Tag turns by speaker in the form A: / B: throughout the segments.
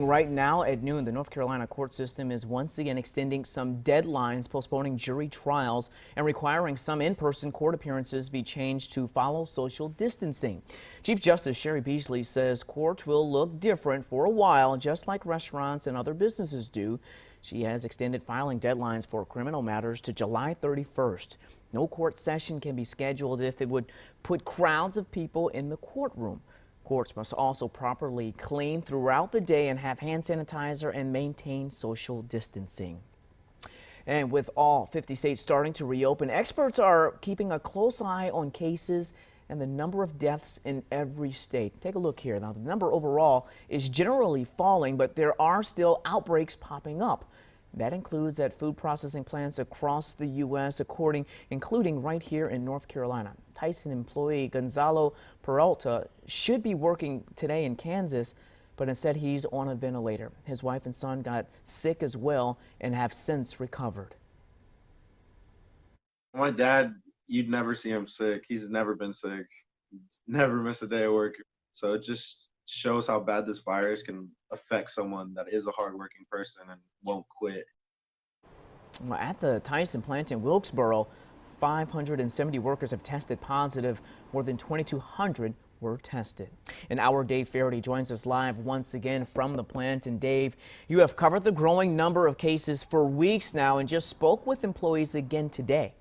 A: Right now at noon, the North Carolina court system is once again extending some deadlines, postponing jury trials, and requiring some in-person court appearances be changed to follow social distancing. Chief Justice Sherry Beasley says court will look different for a while, just like restaurants and other businesses do. She has extended filing deadlines for criminal matters to July 31st. No court session can be scheduled if it would put crowds of people in the courtroom. Courts must also properly clean throughout the day and have hand sanitizer and maintain social distancing. And with all 50 states starting to reopen, experts are keeping a close eye on cases and the number of deaths in every state. Take a look here. Now, the number overall is generally falling, but there are still outbreaks popping up. That includes at food processing plants across the U.S., including right here in North Carolina. Tyson employee Gonzalo Peralta should be working today in Kansas, but instead he's on a ventilator. His wife and son got sick as well and have since recovered.
B: My dad, you'd never see him sick. He's never been sick. He's never missed a day of work. So it just shows how bad this virus can affect someone that is a hardworking person and won't quit.
A: At the Tyson plant in Wilkesboro, 570 workers have tested positive. More than 2,200 were tested. And our Dave Faraday joins us live once again from the plant. And Dave, you have covered the growing number of cases for weeks now and just spoke with employees again today.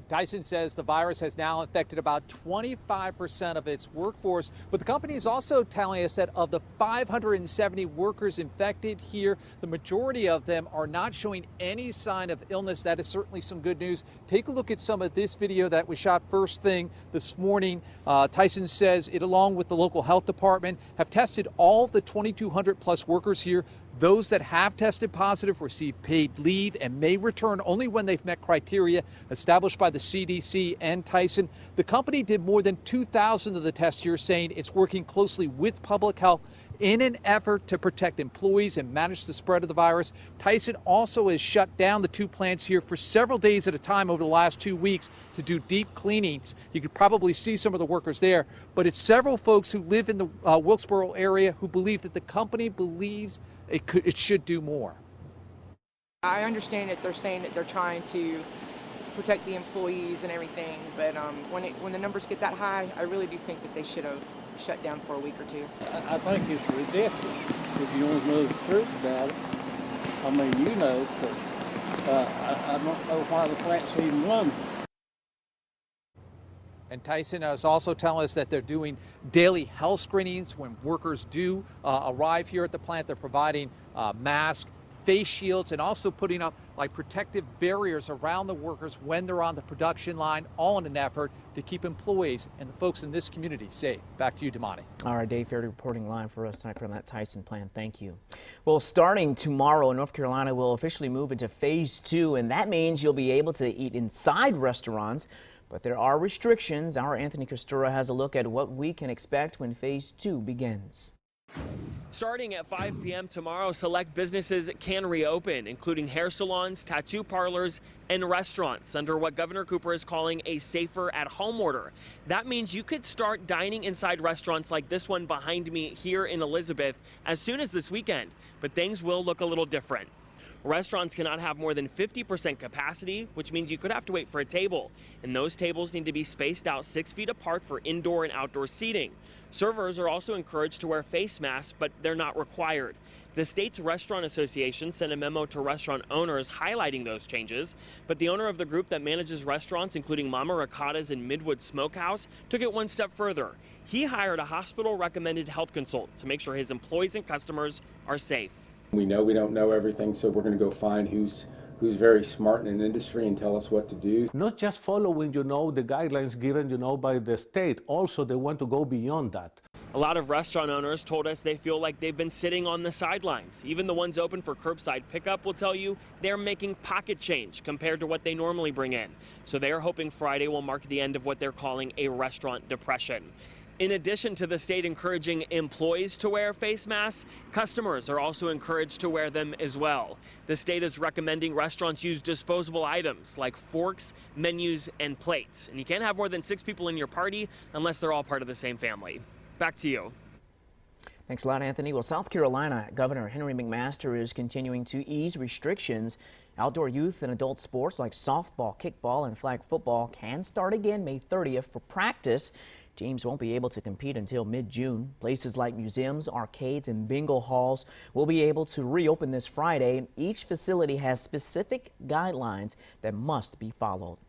C: Tyson says the virus has now infected about 25% of its workforce, but the company is also telling us that of the 570 workers infected here, the majority of them are not showing any sign of illness. That is certainly some good news. Take a look at some of this video that was shot first thing this morning. Tyson says it, along with the local health department, have tested all of the 2,200 plus workers here. Those that have tested positive receive paid leave and may return only when they've met criteria established by the CDC and Tyson. The company did more than 2,000 of the tests here, saying it's working closely with public health in an effort to protect employees and manage the spread of the virus. Tyson also has shut down the two plants here for several days at a time over the last 2 weeks to do deep cleanings. You could probably see some of the workers there, but it's several folks who live in the Wilkesboro area who believe that the company believes it should do more.
D: I understand that they're saying that they're trying to protect the employees and everything, but when the numbers get that high, I really do think that they should have shut down for a week or two.
E: I think it's ridiculous if you want to know the truth about it. I mean, you know, but I don't know why the plant's even running.
C: And Tyson is also telling us that they're doing daily health screenings when workers do arrive here at the plant. They're providing masks, face shields, and also putting up like protective barriers around the workers when they're on the production line, all in an effort to keep employees and the folks in this community safe. Back to you, Damani.
A: All right, Dave Faraday reporting live for us tonight from that Tyson plant. Thank you. Well, starting tomorrow, North Carolina will officially move into phase 2, and that means you'll be able to eat inside restaurants. But there are restrictions. Our Anthony Costura has a look at what we can expect when phase 2 begins.
F: Starting at 5 p.m. tomorrow, select businesses can reopen, including hair salons, tattoo parlors, and restaurants under what Governor Cooper is calling a safer at home order. That means you could start dining inside restaurants like this one behind me here in Elizabeth as soon as this weekend, but things will look a little different. Restaurants cannot have more than 50% capacity, which means you could have to wait for a table. And those tables need to be spaced out 6 feet apart for indoor and outdoor seating. Servers are also encouraged to wear face masks, but they're not required. The state's restaurant association sent a memo to restaurant owners highlighting those changes, but the owner of the group that manages restaurants, including Mama Ricotta's and Midwood Smokehouse, took it one step further. He hired a hospital-recommended health consultant to make sure his employees and customers are safe.
G: We know we don't know everything, so we're going to go find who's very smart in an industry and tell us what to do.
H: Not just following, the guidelines given, by the state. Also, they want to go beyond that.
F: A lot of restaurant owners told us they feel like they've been sitting on the sidelines. Even the ones open for curbside pickup will tell you they're making pocket change compared to what they normally bring in. So they're hoping Friday will mark the end of what they're calling a restaurant depression. In addition to the state encouraging employees to wear face masks, customers are also encouraged to wear them as well. The state is recommending restaurants use disposable items like forks, menus, and plates. And you can't have more than 6 people in your party unless they're all part of the same family. Back to you.
A: Thanks a lot, Anthony. Well, South Carolina Governor Henry McMaster is continuing to ease restrictions. Outdoor youth and adult sports like softball, kickball, and flag football can start again May 30th for practice. Teams won't be able to compete until mid-June. Places like museums, arcades, and bingo halls will be able to reopen this Friday. Each facility has specific guidelines that must be followed.